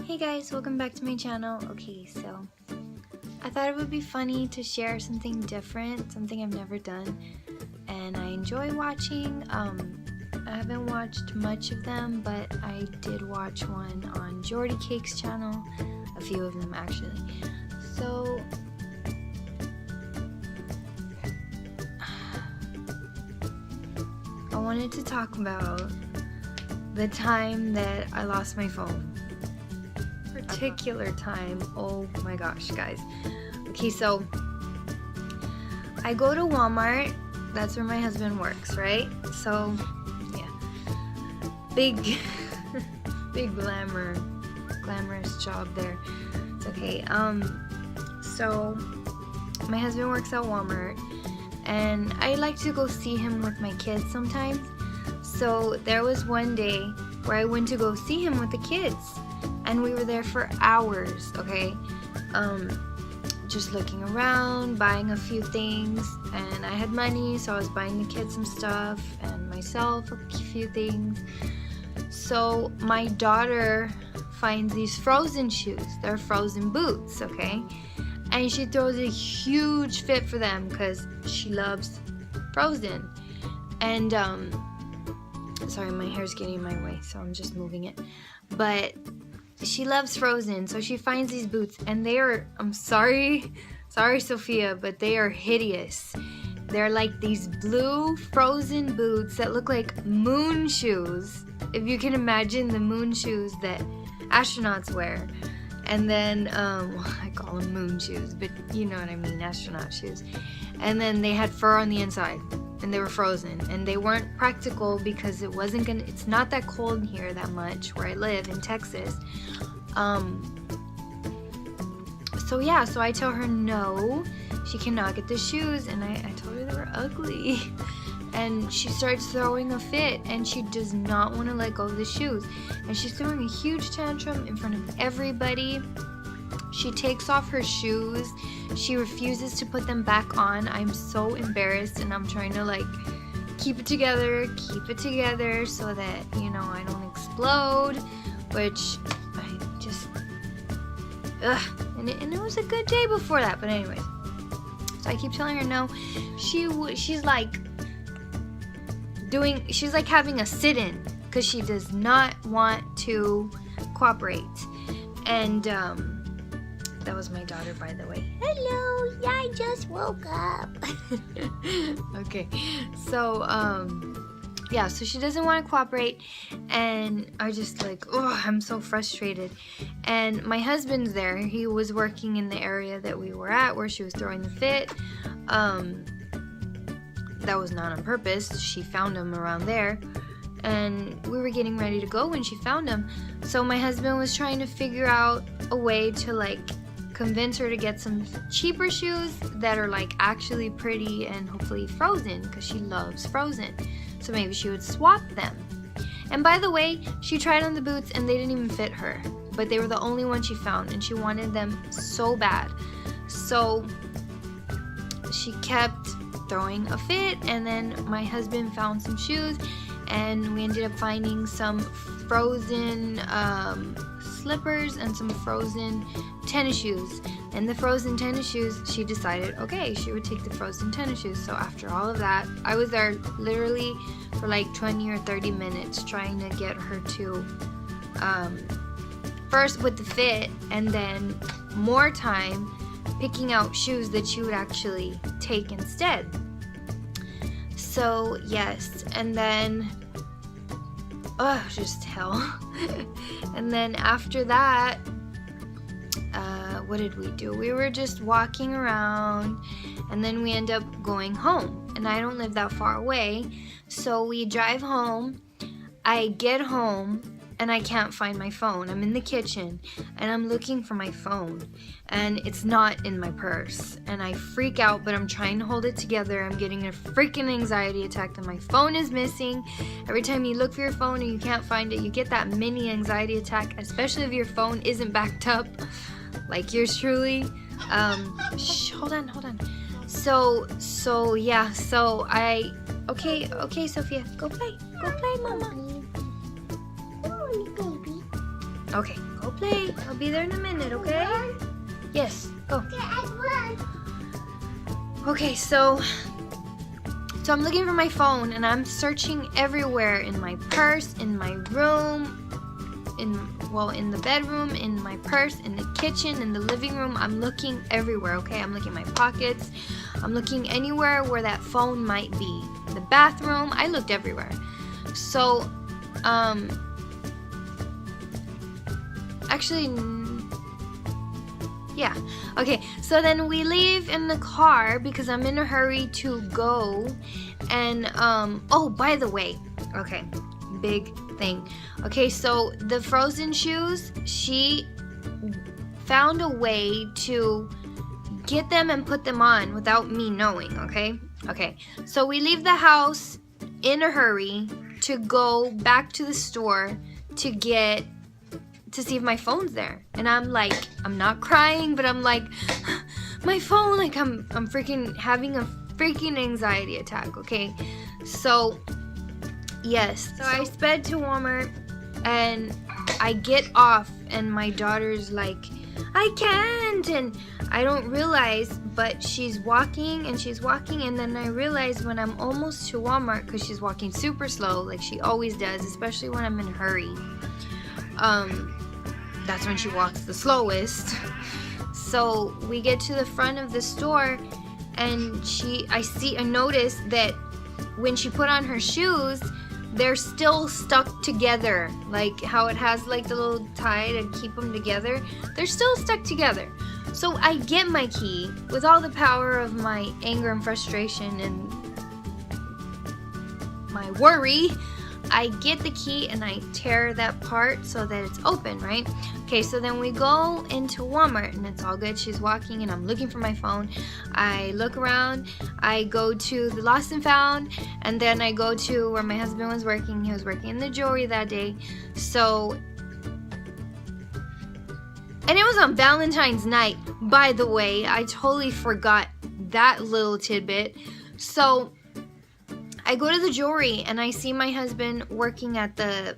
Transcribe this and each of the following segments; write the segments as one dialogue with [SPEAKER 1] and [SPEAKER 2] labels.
[SPEAKER 1] Hey guys, welcome back to my channel. Okay, so I thought it would be funny to share something different, something I've never done, and I enjoy watching. I haven't watched much of them, but I did watch one on Jordy Cake's channel, a few of them actually. So I wanted to talk about the time that I lost my phone. Particular time, oh my gosh guys. Okay, so I go to Walmart, that's where my husband works, right? So yeah, big big glamorous job there. It's okay. So my husband works at Walmart and I like to go see him with my kids sometimes. So there was one day where I went to go see him with the kids and we were there for hours, okay? Just looking around, buying a few things, and I had money, so I was buying the kids some stuff and myself a few things. So my daughter finds these Frozen shoes. They're Frozen boots, okay? And she throws a huge fit for them because she loves Frozen. And sorry, my hair's getting in my way, so I'm just moving it. But she loves Frozen, so she finds these boots, and they are, I'm sorry Sophia, but they are hideous. They're like these blue Frozen boots that look like moon shoes, if you can imagine the moon shoes that astronauts wear. And then, I call them moon shoes, but you know what I mean, astronaut shoes. And then they had fur on the inside, and they were frozen, and they weren't practical because it's not that cold here that much where I live in Texas. So yeah, so I tell her no, she cannot get the shoes, and I told her they were ugly. And she starts throwing a fit, and she does not want to let go of the shoes. And she's throwing a huge tantrum in front of everybody. She takes off her shoes. She refuses to put them back on. I'm so embarrassed, and I'm trying to like keep it together so that, you know, I don't explode, which I just, and it was a good day before that, but anyways. So I keep telling her no. She's like having a sit-in because she does not want to cooperate. And that was my daughter, by the way. Hello, yeah, I just woke up. Okay, so yeah, so she doesn't want to cooperate, and I just like, oh, I'm so frustrated. And my husband's there. He was working in the area that we were at where she was throwing the fit. That was not on purpose. She found him around there, and we were getting ready to go when she found him. So my husband was trying to figure out a way to like convince her to get some cheaper shoes that are like actually pretty and hopefully Frozen, because she loves Frozen. So maybe she would swap them. And by the way, she tried on the boots and they didn't even fit her, but they were the only ones she found, and she wanted them so bad. So she kept throwing a fit, and then my husband found some shoes, and we ended up finding some Frozen slippers and some Frozen tennis shoes. And the Frozen tennis shoes, she decided, okay, she would take the Frozen tennis shoes. So after all of that, I was there literally for like 20 or 30 minutes trying to get her to first with the fit, and then more time picking out shoes that she would actually take instead. So yes, and then just hell. And then after that, what did we do? We were just walking around, and then we end up going home, and I don't live that far away, so we drive home. I get home and I can't find my phone. I'm in the kitchen and I'm looking for my phone, and it's not in my purse, and I freak out, but I'm trying to hold it together. I'm getting a freaking anxiety attack that my phone is missing. Every time you look for your phone and you can't find it, you get that mini anxiety attack, especially if your phone isn't backed up like yours truly. Hold on. So yeah, so okay Sophia, go play mama. Okay, go play. I'll be there in a minute, okay? Yes, go. Okay, so I'm looking for my phone and I'm searching everywhere, in my purse, in my room, in the bedroom, in my purse, in the kitchen, in the living room. I'm looking everywhere, okay? I'm looking in my pockets. I'm looking anywhere where that phone might be. The bathroom, I looked everywhere. So, actually, yeah. Okay, so then we leave in the car because I'm in a hurry to go. And, oh, by the way, okay, big thing. Okay, so the Frozen shoes, she found a way to get them and put them on without me knowing, okay? Okay, so we leave the house in a hurry to go back to the store to see if my phone's there. And I'm like, I'm not crying, but I'm like, my phone, like I'm freaking having a freaking anxiety attack, okay? So, yes. So I sped to Walmart and I get off and my daughter's like, I can't, and I don't realize, but she's walking and then I realize when I'm almost to Walmart, because she's walking super slow like she always does, especially when I'm in a hurry. That's when she walks the slowest. So we get to the front of the store and I notice that when she put on her shoes, they're still stuck together, like how it has like the little tie to keep them together. They're still stuck together. So I get my key with all the power of my anger and frustration and my worry. I get the key and I tear that part so that it's open, right? Okay, so then we go into Walmart and it's all good. She's walking and I'm looking for my phone. I look around, I go to the Lost and Found, and then I go to where my husband was working. He was working in the jewelry that day. So, and it was on Valentine's night, by the way. I totally forgot that little tidbit. So I go to the jewelry and I see my husband working at the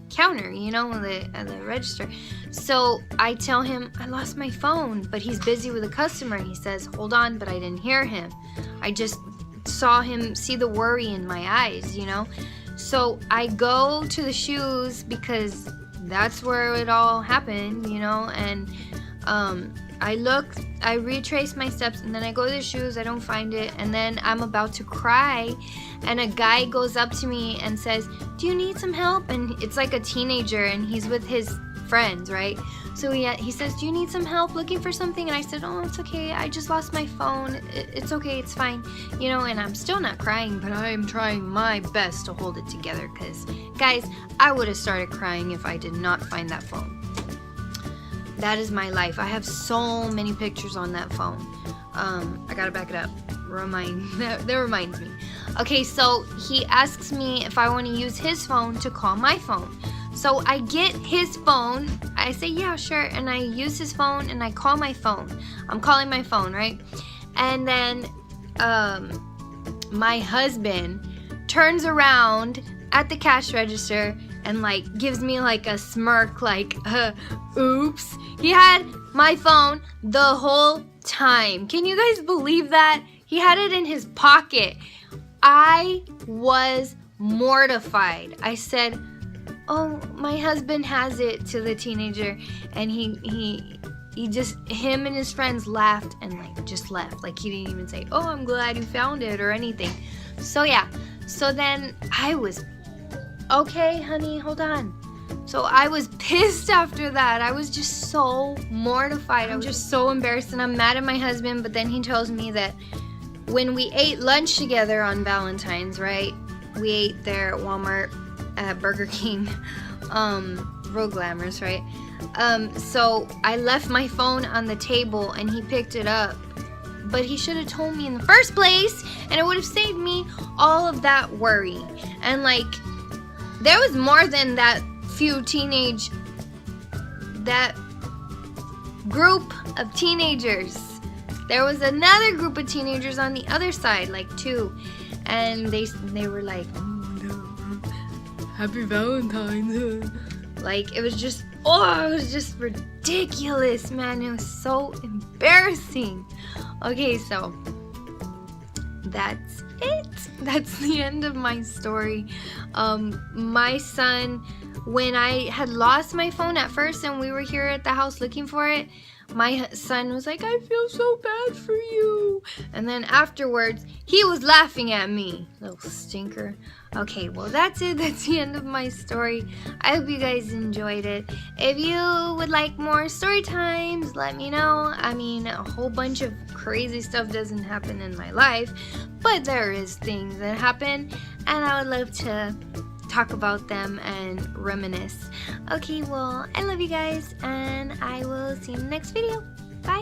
[SPEAKER 1] counter, you know, at the register. So I tell him I lost my phone, but he's busy with a customer. He says, hold on, but I didn't hear him. I just saw him see the worry in my eyes, you know. So I go to the shoes because that's where it all happened, you know, and I retrace my steps, and then I go to the shoes, I don't find it, and then I'm about to cry, and a guy goes up to me and says, do you need some help? And it's like a teenager, and he's with his friends, right? So he says, do you need some help looking for something? And I said, oh, it's okay, I just lost my phone, it's okay, it's fine, you know, and I'm still not crying, but I am trying my best to hold it together, because, guys, I would have started crying if I did not find that phone. That is my life. I have so many pictures on that phone. I gotta back it up. That reminds me. Okay, so he asks me if I want to use his phone to call my phone. So I get his phone. I say, yeah, sure. And I use his phone and I call my phone. I'm calling my phone, right? And then my husband turns around at the cash register and like gives me like a smirk, like, oops. He had my phone the whole time. Can you guys believe that? He had it in his pocket. I was mortified. I said, oh, my husband has it, to the teenager, and he just, him and his friends laughed and like just left. Like he didn't even say, oh, I'm glad you found it or anything. So yeah, so then I was, okay, honey, hold on. So I was pissed after that. I was just so mortified. I was just so embarrassed, and I'm mad at my husband. But then he tells me that when we ate lunch together on Valentine's, right? We ate there at Walmart, at Burger King, real glamorous, right? So I left my phone on the table and he picked it up. But he should have told me in the first place, and it would have saved me all of that worry. And like, there was more than that that group of teenagers. There was another group of teenagers on the other side, like two, and they were like, oh no, happy Valentine's. Like, it was just Oh, it was just ridiculous, man. It was so embarrassing. Okay, so that's it. That's the end of my story. My son, when I had lost my phone at first and we were here at the house looking for it, my son was like, I feel so bad for you. And then afterwards, he was laughing at me. Little stinker. Okay, well, that's it. That's the end of my story. I hope you guys enjoyed it. If you would like more story times, let me know. I mean, a whole bunch of crazy stuff doesn't happen in my life, but there is things that happen, and I would love to talk about them and reminisce. Okay, well, I love you guys, and I will see you in the next video. Bye.